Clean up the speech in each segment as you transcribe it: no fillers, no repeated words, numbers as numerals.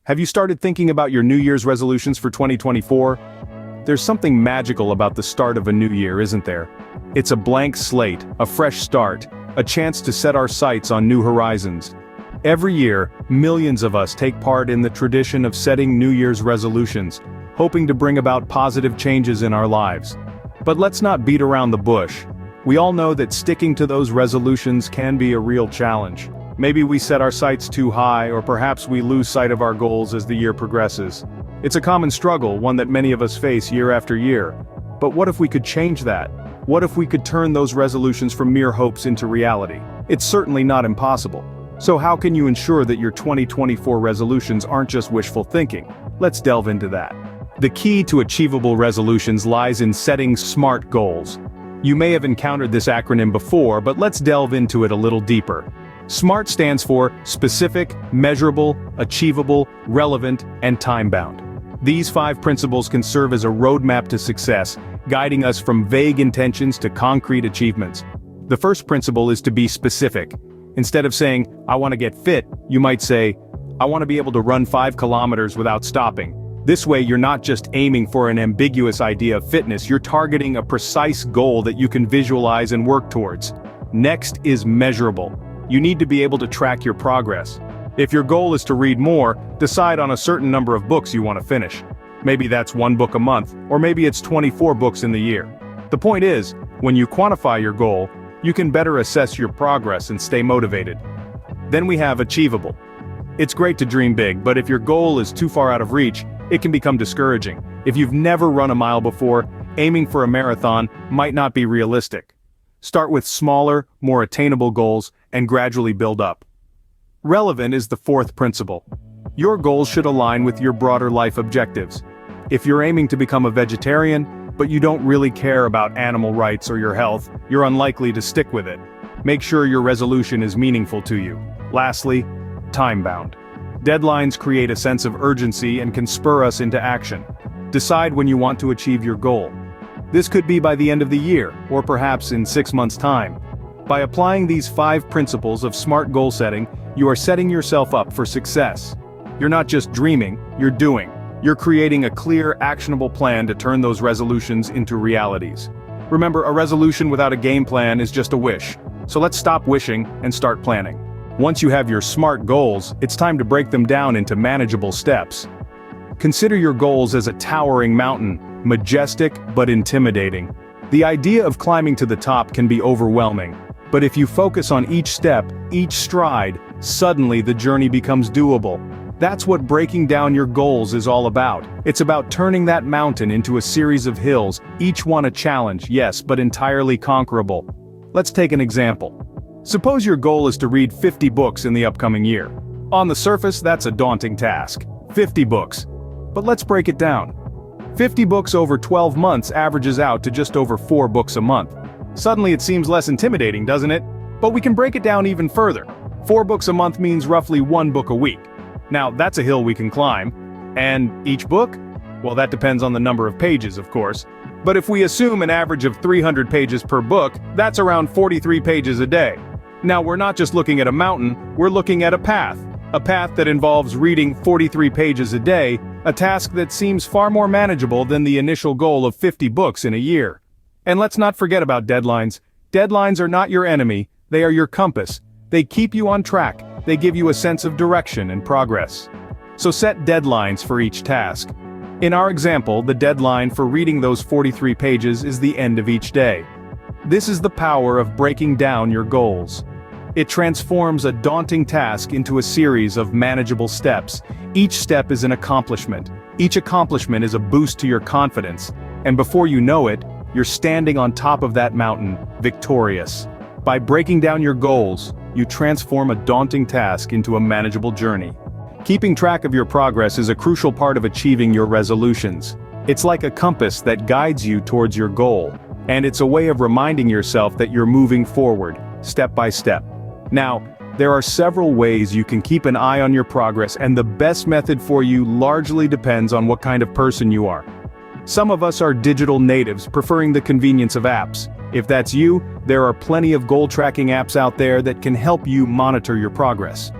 Have you started thinking about your New Year's resolutions for 2024? There's something magical about the start of a new year, isn't there? It's a blank slate, a fresh start, a chance to set our sights on new horizons. Every year, millions of us take part in the tradition of setting New Year's resolutions, hoping to bring about positive changes in our lives. But let's not beat around the bush. We all know that sticking to those resolutions can be a real challenge. Maybe we set our sights too high, or perhaps we lose sight of our goals as the year progresses. It's a common struggle, one that many of us face year after year. But what if we could change that? What if we could turn those resolutions from mere hopes into reality? It's certainly not impossible. So how can you ensure that your 2024 resolutions aren't just wishful thinking? Let's delve into that. The key to achievable resolutions lies in setting SMART goals. You may have encountered this acronym before, but let's delve into it a little deeper. SMART stands for specific, measurable, achievable, relevant, and time-bound. These 5 principles can serve as a roadmap to success, guiding us from vague intentions to concrete achievements. The first principle is to be specific. Instead of saying, "I want to get fit," you might say, "I want to be able to run 5 kilometers without stopping." This way, you're not just aiming for an ambiguous idea of fitness, you're targeting a precise goal that you can visualize and work towards. Next is measurable. You need to be able to track your progress. If your goal is to read more, decide on a certain number of books you want to finish. Maybe that's 1 book a month, or maybe it's 24 books in the year. The point is, when you quantify your goal, you can better assess your progress and stay motivated. Then we have achievable. It's great to dream big, but if your goal is too far out of reach, it can become discouraging. If you've never run a mile before, aiming for a marathon might not be realistic. Start with smaller, more attainable goals, and gradually build up. Relevant is the 4th principle. Your goals should align with your broader life objectives. If you're aiming to become a vegetarian, but you don't really care about animal rights or your health, you're unlikely to stick with it. Make sure your resolution is meaningful to you. Lastly, time-bound. Deadlines create a sense of urgency and can spur us into action. Decide when you want to achieve your goal. This could be by the end of the year, or perhaps in 6 months' time. By applying these 5 principles of SMART goal setting, you are setting yourself up for success. You're not just dreaming, you're doing. You're creating a clear, actionable plan to turn those resolutions into realities. Remember, a resolution without a game plan is just a wish. So let's stop wishing and start planning. Once you have your SMART goals, it's time to break them down into manageable steps. Consider your goals as a towering mountain, majestic but intimidating. The idea of climbing to the top can be overwhelming, but if you focus on each step, each stride, suddenly the journey becomes doable. That's what breaking down your goals is all about. It's about turning that mountain into a series of hills, each one a challenge, yes, but entirely conquerable. Let's take an example. Suppose your goal is to read 50 books in the upcoming year. On the surface, that's a daunting task. 50 books. But let's break it down. 50 books over 12 months averages out to just over 4 books a month. Suddenly it seems less intimidating, doesn't it? But we can break it down even further. 4 books a month means roughly 1 book a week. Now, that's a hill we can climb. And each book? Well, that depends on the number of pages, of course. But if we assume an average of 300 pages per book, that's around 43 pages a day. Now, we're not just looking at a mountain, we're looking at a path. A path that involves reading 43 pages a day, a task that seems far more manageable than the initial goal of 50 books in a year. And let's not forget about deadlines. Deadlines are not your enemy, they are your compass. They keep you on track, they give you a sense of direction and progress. So set deadlines for each task. In our example, the deadline for reading those 43 pages is the end of each day. This is the power of breaking down your goals. It transforms a daunting task into a series of manageable steps. Each step is an accomplishment. Each accomplishment is a boost to your confidence. And before you know it, you're standing on top of that mountain, victorious. By breaking down your goals, you transform a daunting task into a manageable journey. Keeping track of your progress is a crucial part of achieving your resolutions. It's like a compass that guides you towards your goal, and it's a way of reminding yourself that you're moving forward, step by step. Now, there are several ways you can keep an eye on your progress, and the best method for you largely depends on what kind of person you are. Some of us are digital natives, preferring the convenience of apps. If that's you, there are plenty of goal tracking apps out there that can help you monitor your progress.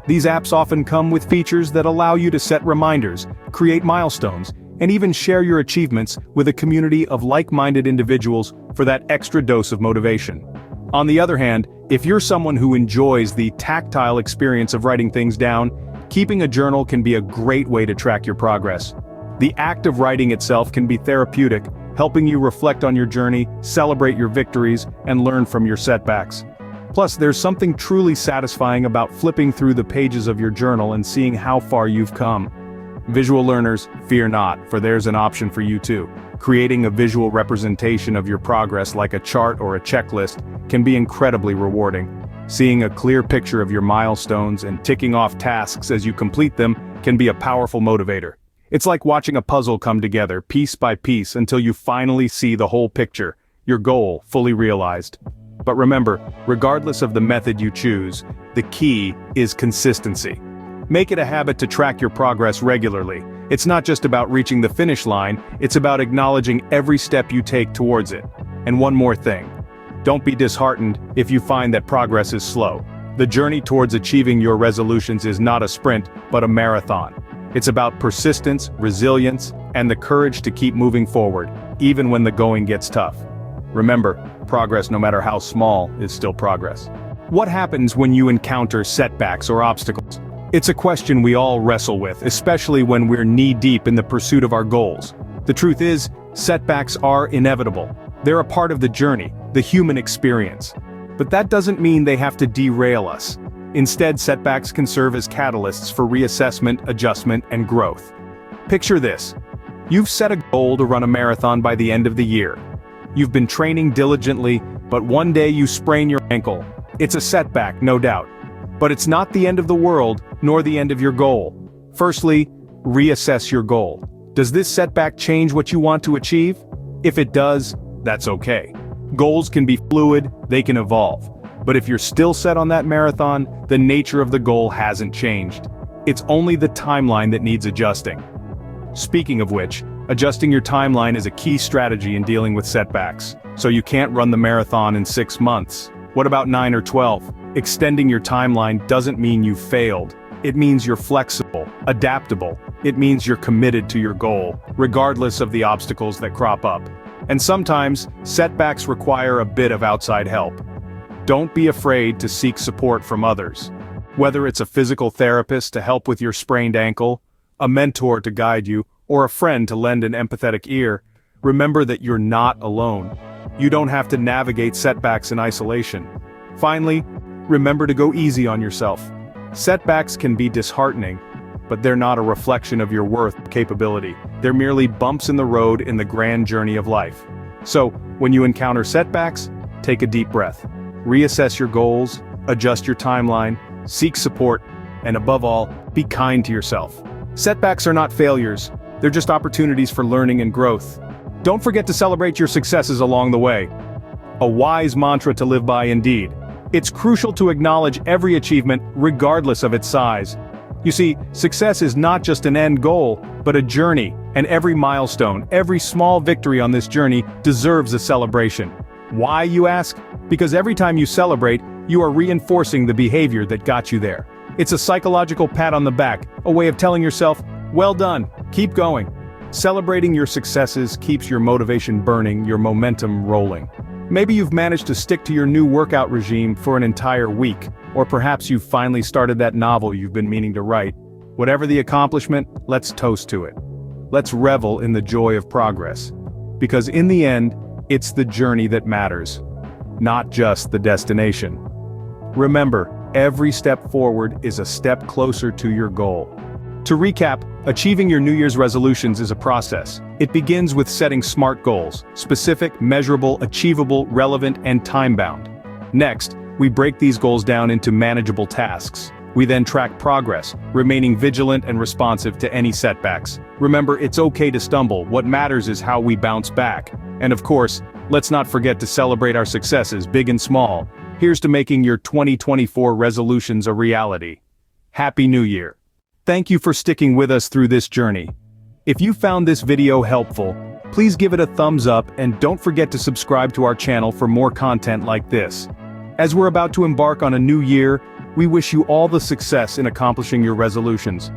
These apps often come with features that allow you to set reminders, create milestones, and even share your achievements with a community of like-minded individuals for that extra dose of motivation. On the other hand, if you're someone who enjoys the tactile experience of writing things down, keeping a journal can be a great way to track your progress. The act of writing itself can be therapeutic, helping you reflect on your journey, celebrate your victories, and learn from your setbacks. Plus, there's something truly satisfying about flipping through the pages of your journal and seeing how far you've come. Visual learners, fear not, for there's an option for you too. Creating a visual representation of your progress like a chart or a checklist can be incredibly rewarding. Seeing a clear picture of your milestones and ticking off tasks as you complete them can be a powerful motivator. It's like watching a puzzle come together piece by piece until you finally see the whole picture, your goal fully realized. But remember, regardless of the method you choose, the key is consistency. Make it a habit to track your progress regularly. It's not just about reaching the finish line, it's about acknowledging every step you take towards it. And one more thing. Don't be disheartened if you find that progress is slow. The journey towards achieving your resolutions is not a sprint, but a marathon. It's about persistence, resilience, and the courage to keep moving forward, even when the going gets tough. Remember, progress, no matter how small, is still progress. What happens when you encounter setbacks or obstacles? It's a question we all wrestle with, especially when we're knee-deep in the pursuit of our goals. The truth is, setbacks are inevitable. They're a part of the journey, the human experience. But that doesn't mean they have to derail us. Instead, setbacks can serve as catalysts for reassessment, adjustment, and growth. Picture this. You've set a goal to run a marathon by the end of the year. You've been training diligently, but one day you sprain your ankle. It's a setback, no doubt. But it's not the end of the world, nor the end of your goal. Firstly, reassess your goal. Does this setback change what you want to achieve? If it does, that's okay. Goals can be fluid, they can evolve. But if you're still set on that marathon, the nature of the goal hasn't changed. It's only the timeline that needs adjusting. Speaking of which, adjusting your timeline is a key strategy in dealing with setbacks. So you can't run the marathon in 6 months. What about 9 or 12? Extending your timeline doesn't mean you failed. It means you're flexible, adaptable. It means you're committed to your goal, regardless of the obstacles that crop up. And sometimes, setbacks require a bit of outside help. Don't be afraid to seek support from others. Whether it's a physical therapist to help with your sprained ankle, a mentor to guide you, or a friend to lend an empathetic ear, remember that you're not alone. You don't have to navigate setbacks in isolation. Finally, remember to go easy on yourself. Setbacks can be disheartening, but they're not a reflection of your worth or capability. They're merely bumps in the road in the grand journey of life. So, when you encounter setbacks, take a deep breath. Reassess your goals, adjust your timeline, seek support, and above all, be kind to yourself. Setbacks are not failures, they're just opportunities for learning and growth. Don't forget to celebrate your successes along the way. A wise mantra to live by indeed. It's crucial to acknowledge every achievement, regardless of its size. You see, success is not just an end goal, but a journey, and every milestone, every small victory on this journey deserves a celebration. Why, you ask? Because every time you celebrate, you are reinforcing the behavior that got you there. It's a psychological pat on the back, a way of telling yourself, well done, keep going. Celebrating your successes keeps your motivation burning, your momentum rolling. Maybe you've managed to stick to your new workout regime for an entire week, or perhaps you've finally started that novel you've been meaning to write. Whatever the accomplishment, let's toast to it. Let's revel in the joy of progress. Because in the end, it's the journey that matters, not just the destination. Remember, every step forward is a step closer to your goal. To recap, achieving your New Year's resolutions is a process. It begins with setting SMART goals: specific, measurable, achievable, relevant, and time-bound. Next, we break these goals down into manageable tasks. We then track progress, remaining vigilant and responsive to any setbacks. Remember, it's okay to stumble, what matters is how we bounce back. And of course, let's not forget to celebrate our successes, big and small. Here's to making your 2024 resolutions a reality. Happy New Year! Thank you for sticking with us through this journey. If you found this video helpful, please give it a thumbs up and don't forget to subscribe to our channel for more content like this. As we're about to embark on a new year, We wish you all the success in accomplishing your resolutions.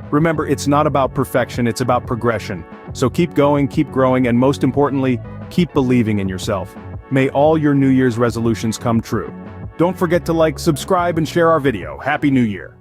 Remember, it's not about perfection, it's about progression. So keep going, keep growing, and most importantly, keep believing in yourself. May all your New Year's resolutions come true. Don't forget to like, subscribe, and share our video. Happy New Year!